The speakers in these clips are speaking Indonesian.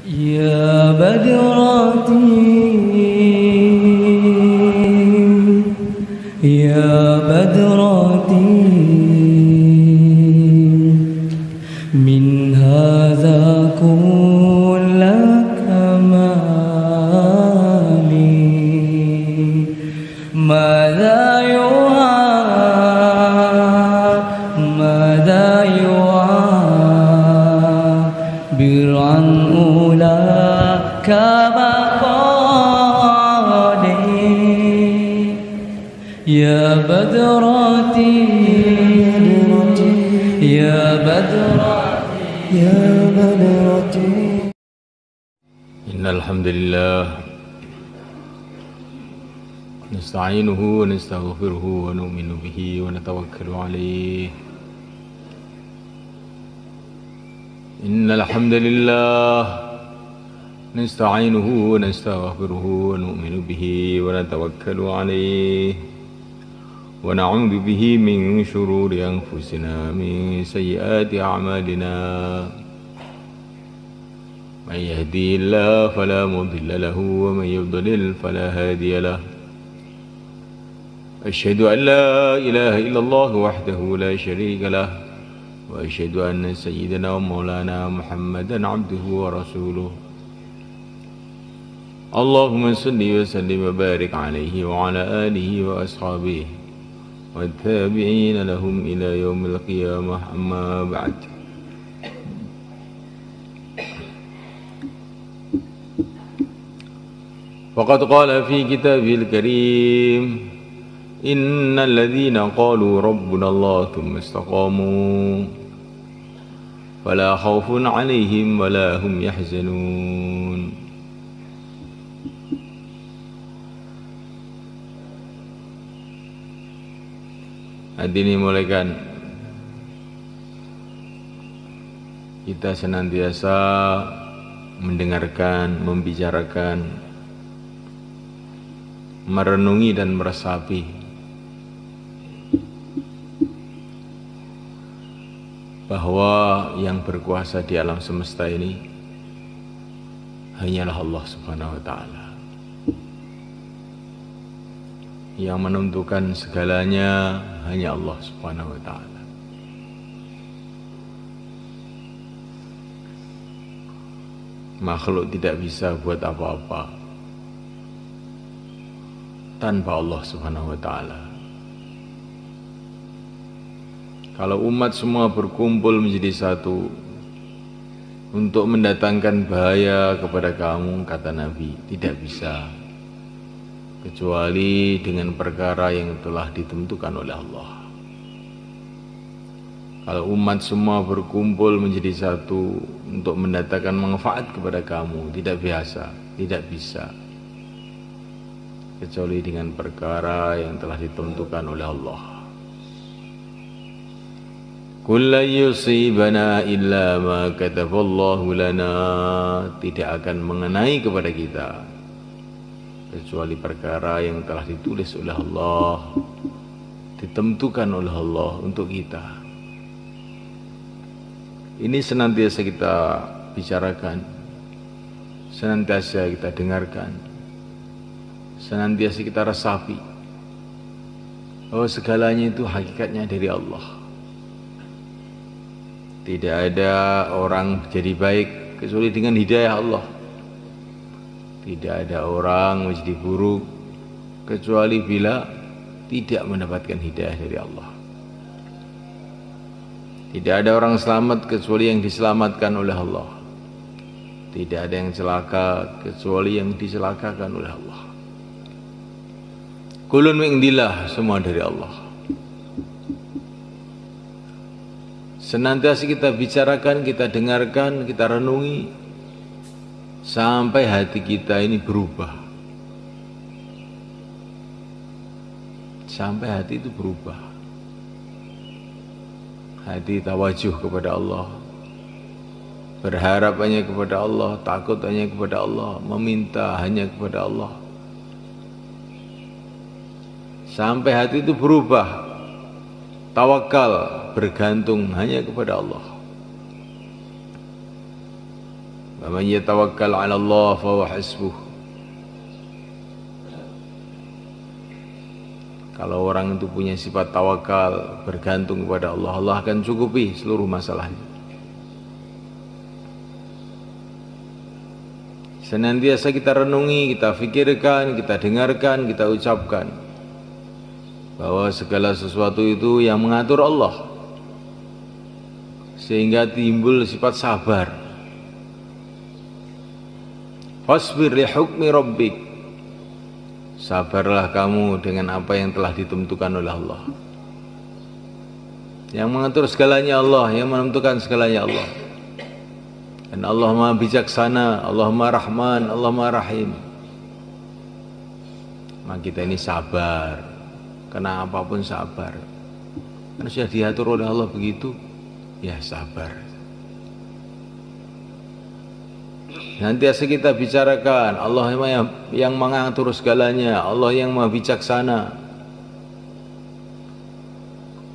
يا بدراتي يا بدراتي من هذا كل كمالي ماذا يعبر عن أولاك مقالي يا بدراتي يا بدراتي يا بدراتي إن الحمد لله نستعينه ونستغفره ونؤمن به ونتوكل عليه إن الحمد لله نستعينه ونستغفره ونؤمن به ونتوكل عليه ونعوذ به من شرور أنفسنا من سيئات أعمالنا من يهدي الله فلا مضل له ومن يضلل فلا هادي له أشهد أن لا إله إلا الله وحده لا شريك له وأشهد أن سيدنا ومولانا محمدا عبده ورسوله اللهم صل وسلم وبارك عليه وعلى آله وأصحابه والتابعين لهم إلى يوم القيامة أما بعد فقد قال في كتابه الكريم إن الذين قالوا ربنا الله ثم استقاموا فلا خوف عليهم ولا هم يحزنون Hadirin dimulakan, kita senantiasa mendengarkan, membicarakan, merenungi dan meresapi bahwa yang berkuasa di alam semesta ini hanyalah Allah Subhanahu wa Ta'ala. Yang menentukan segalanya hanya Allah Subhanahu wa Ta'ala. Makhluk tidak bisa buat apa-apa tanpa Allah Subhanahu wa Ta'ala. Kalau umat semua berkumpul menjadi satu untuk mendatangkan bahaya kepada kamu, kata Nabi, tidak bisa kecuali dengan perkara yang telah ditentukan oleh Allah. Kalau umat semua berkumpul menjadi satu untuk mendatangkan manfaat kepada kamu, tidak bisa kecuali dengan perkara yang telah ditentukan oleh Allah. Qul la yusibana illa ma kataballahu lana, tidak akan mengenai kepada kita kecuali perkara yang telah ditulis oleh Allah, ditentukan oleh Allah untuk kita. Ini senantiasa kita bicarakan, senantiasa kita dengarkan, senantiasa kita resapi bahwa segalanya itu hakikatnya dari Allah. Tidak ada orang jadi baik kecuali dengan hidayah Allah. Tidak ada orang menjadi buruk kecuali bila tidak mendapatkan hidayah dari Allah. Tidak ada orang selamat kecuali yang diselamatkan oleh Allah. Tidak ada yang celaka kecuali yang dicelakakan oleh Allah. Kulun min indillah, semua dari Allah. Senantiasa kita bicarakan, kita dengarkan, kita renungi sampai hati kita ini berubah. Sampai hati itu berubah. Hati tawajuh kepada Allah, berharap hanya kepada Allah, takut hanya kepada Allah, meminta hanya kepada Allah. Sampai hati itu berubah, tawakal, bergantung hanya kepada Allah. Wa man yatawakkal 'ala Allah fa huwa hasbuh. Kalau orang itu punya sifat tawakal, bergantung kepada Allah, Allah akan cukupi seluruh masalahnya. Senantiasa kita renungi, kita fikirkan, kita dengarkan, kita ucapkan bahwa segala sesuatu itu yang mengatur Allah, sehingga timbul sifat sabar. Fasbir li hukmi rabbik, sabarlah kamu dengan apa yang telah ditentukan oleh Allah. Yang mengatur segalanya Allah, yang menentukan segalanya Allah. Dan Allah Maha Bijaksana, Allah Maha Rahman, Allah Maha Rahim. Maka kita ini sabar, karena apapun sabar. Karena sudah diatur oleh Allah begitu, ya sabar. Nantiasa kita bicarakan Allah yang mengatur segalanya, Allah yang Maha Bijaksana,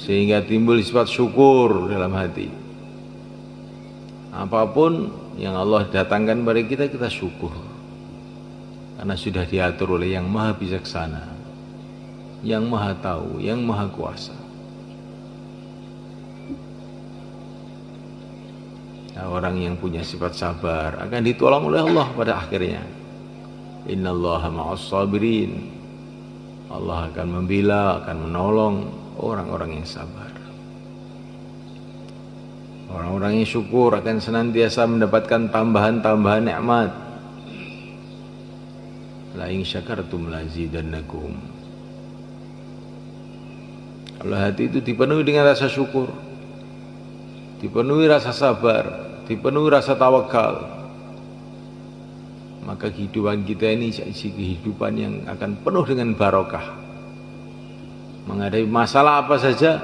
sehingga timbul sifat syukur dalam hati. Apapun yang Allah datangkan pada kita, kita syukur, karena sudah diatur oleh yang Maha Bijaksana, yang Maha Tahu, yang Maha Kuasa. Nah, orang yang punya sifat sabar akan ditolong oleh Allah pada akhirnya. Innallaha ma'as sabirin. Allah akan membela, akan menolong orang-orang yang sabar. Orang-orang yang syukur akan senantiasa mendapatkan tambahan-tambahan nikmat. La in syakartum lazidannakum. Kalau hati itu dipenuhi dengan rasa syukur, dipenuhi rasa sabar, dipenuhi rasa tawakal, maka kehidupan kita ini kehidupan yang akan penuh dengan barokah. Menghadapi masalah apa saja,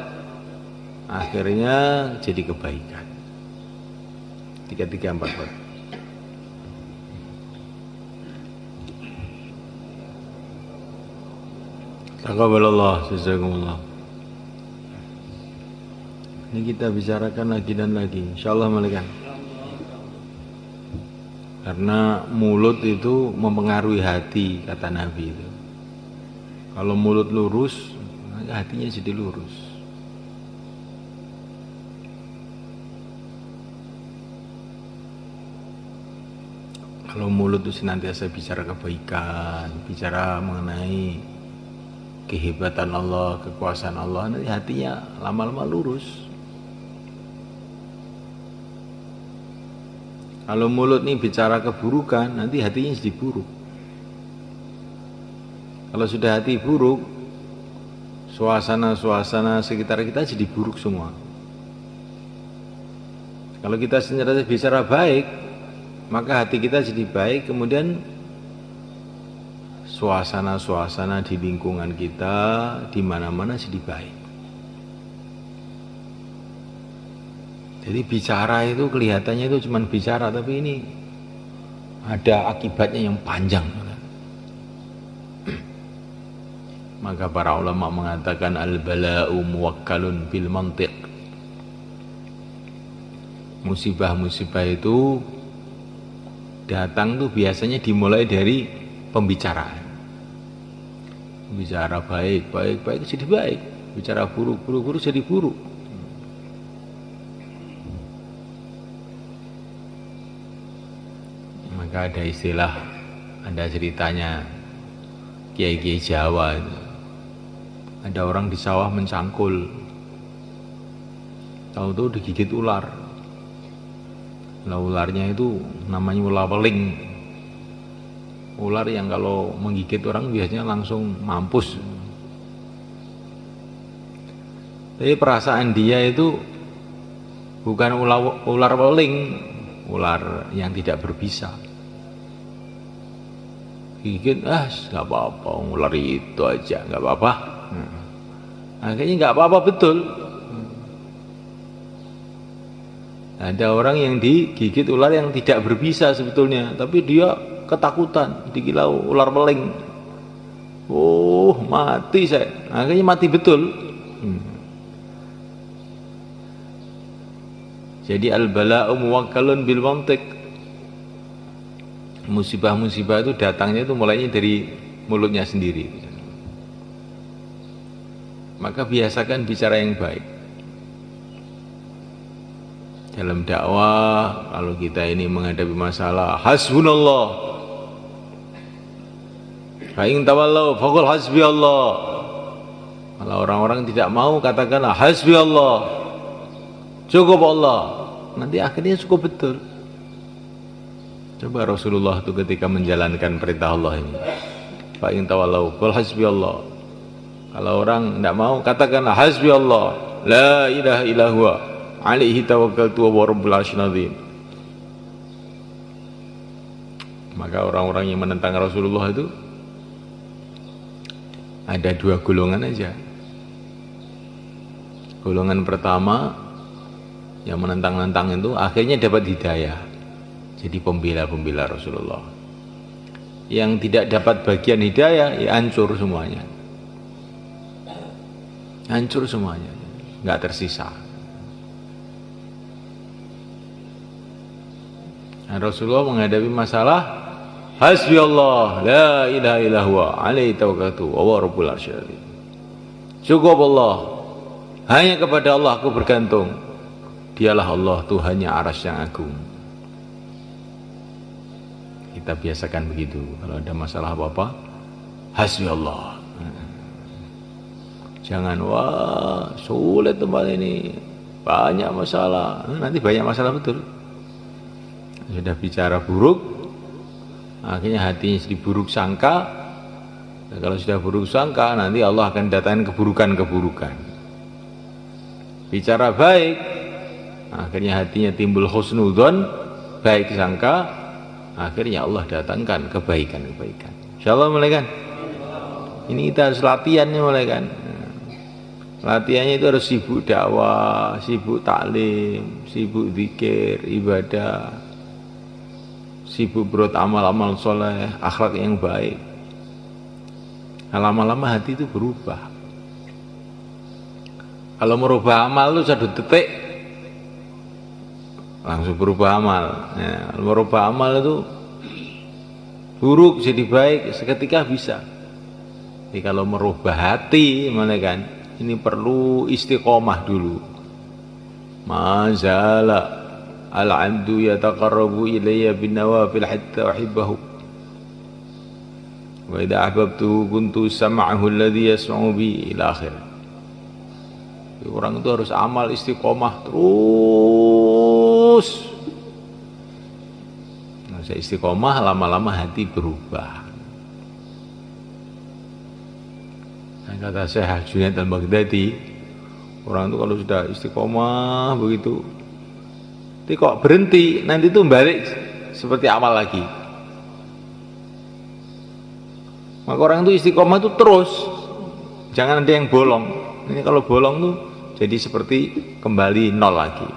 akhirnya jadi kebaikan. 3, 3, 4, 4. Taqabbalallah, jazakumullah. Ini kita bicarakan lagi dan lagi, insyaallah malaikat. Karena mulut itu mempengaruhi hati, kata Nabi itu. Kalau mulut lurus, maka hatinya jadi lurus. Kalau mulut itu senantiasa bicara kebaikan, bicara mengenai kehebatan Allah, kekuasaan Allah, nanti hatinya lama-lama lurus. Kalau mulut ini bicara keburukan, nanti hatinya jadi buruk. Kalau sudah hati buruk, suasana-suasana sekitar kita jadi buruk semua. Kalau kita senantiasa bicara baik, maka hati kita jadi baik, kemudian suasana-suasana di lingkungan kita di mana-mana jadi baik. Jadi bicara itu kelihatannya itu cuma bicara, tapi ini ada akibatnya yang panjang. Maka para ulama mengatakan al-bala'u muwakkalun bil mantiq. Musibah-musibah itu datang tuh biasanya dimulai dari pembicaraan. Bicara baik jadi baik, bicara buruk jadi buruk. Maka ada istilah, ada ceritanya kiai-kiai Jawa itu. Ada orang di sawah mencangkul, tahu-tahu digigit ular. Nah, ularnya itu namanya ular weling. Ular yang kalau menggigit orang biasanya langsung mampus. Tapi perasaan dia itu bukan ular weling, ular yang tidak berbisa. Gigit, nggak apa-apa, ular itu aja, nggak apa-apa. Akhirnya nggak apa-apa betul. Ada orang yang digigit ular yang tidak berbisa sebetulnya, tapi dia ketakutan, dikira ular weling. Oh, mati saya. Akhirnya mati betul. Jadi al-bala'u muwakkalun bil mantiq. musibah-musibah itu datangnya itu mulainya dari mulutnya sendiri. Maka biasakan bicara yang baik. Dalam dakwah, kalau kita ini menghadapi masalah, hasbunallah. Fa in tawallaw faqul hasbiyallah. Kalau orang-orang tidak mau, katakanlah hasbiyallah. Cukup Allah. Nanti akhirnya cukup betul. Coba Rasulullah itu ketika menjalankan perintah Allah ini. Fa in tawallaw faqul hasbiyallah. Kalau orang tidak mau, katakanlah hasbiyallah. La ilaha illa huwa. Alaihi tawakkaltu wa rabbul arsyil azim. Maka orang-orang yang menentang Rasulullah itu ada dua golongan aja. Golongan pertama yang menentang-nentang itu akhirnya dapat hidayah, jadi pembela-pembela Rasulullah. Yang tidak dapat bagian hidayah, ya hancur semuanya. Hancur semuanya, nggak tersisa. Nah, Rasulullah menghadapi masalah, hasbiyallah, la ilaha illa huwa, alaihi tawakkaltu wa rabbul arsyil azim. Cukup Allah, hanya kepada Allah aku bergantung. Dialah Allah, Tuhannya arasy yang agung. Kita biasakan begitu. Kalau ada masalah apa-apa, hasbiyallah. Jangan, wah sulit tempat ini, banyak masalah. Nanti banyak masalah betul. Sudah bicara buruk, akhirnya hatinya jadi buruk sangka. Nah, kalau sudah buruk sangka, nanti Allah akan datangkan keburukan-keburukan. Bicara baik, akhirnya hatinya timbul husnudzon, baik sangka, akhirnya Allah datangkan kebaikan-kebaikan. Insyaallah mulai kan? Ini kita harus latihan nih mulai kan? Latihannya itu harus sibuk dakwah, sibuk taklim, sibuk zikir, ibadah, sibuk berbuat amal-amal soleh, akhlak yang baik. Nah, lama-lama hati itu berubah. Kalau merubah amal itu 1 detik langsung berubah amal. Nah, kalau merubah amal itu buruk jadi baik seketika bisa. Jadi kalau merubah hati, mana kan? Ini perlu istiqomah dulu. Mazala al-'abdu yataqarrabu ilayya bin nawafil hatta uhibbahu. Wa idza ahbabtuhu kuntu sam'ahu alladhi yasma'u bi ila akhir. Orang itu harus amal istiqomah terus. Nah, saya istiqomah, lama-lama hati berubah. Kata Syekh Junaid al-Baghdadi, orang itu kalau sudah istiqomah begitu, nanti kok berhenti, nanti itu balik seperti awal lagi. Maka orang itu istiqomah itu terus, jangan ada yang bolong. Ini kalau bolong tuh jadi seperti kembali nol lagi.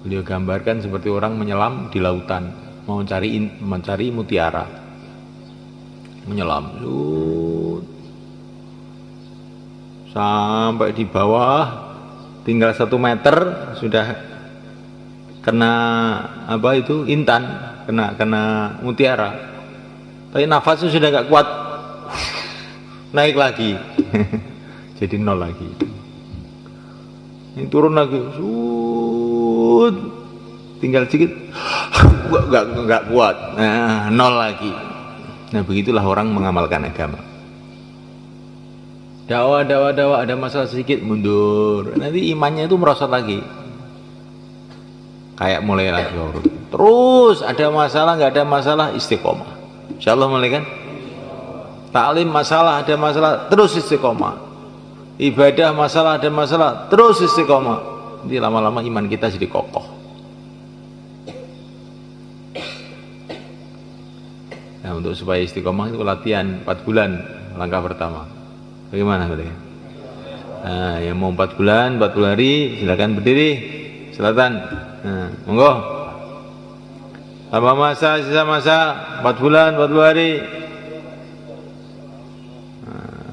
Beliau gambarkan seperti orang menyelam di lautan, mau mencari mutiara. Menyelam sampai di bawah tinggal 1 meter sudah kena apa itu intan, kena mutiara, tapi nafasnya sudah gak kuat, naik lagi jadi nol lagi. Ini turun lagi, tinggal sedikit gak kuat, nah, nol lagi. Nah, begitulah orang mengamalkan agama. Dakwah, ada masalah sedikit mundur. Nanti imannya itu merosot lagi. Kayak mulai lagi urut. Terus ada masalah, nggak ada masalah, istiqomah. Insyaallah mulai kan? Taklim masalah, ada masalah, terus istiqomah. Ibadah masalah, ada masalah, terus istiqomah. Nanti lama-lama iman kita jadi kokoh. Nah, untuk supaya istiqomah itu latihan 4 bulan langkah pertama. Bagaimana mereka? Nah, yang mau 4 bulan, 40 hari, silakan berdiri. Selatan. Nah, monggo. Tambah masa, sisa masa 4 bulan, 40 hari. Nah.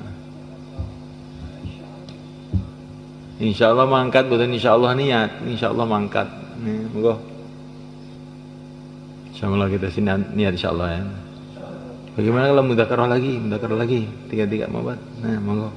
Insyaallah mangkat, bukan insyaallah niat. Insyaallah mangkat. Nih, monggo. Sama kita sini niat insyaallah ya. Bagaimana kalau mudzakarah lagi? Tiga-tiga mabat. Nah, monggo.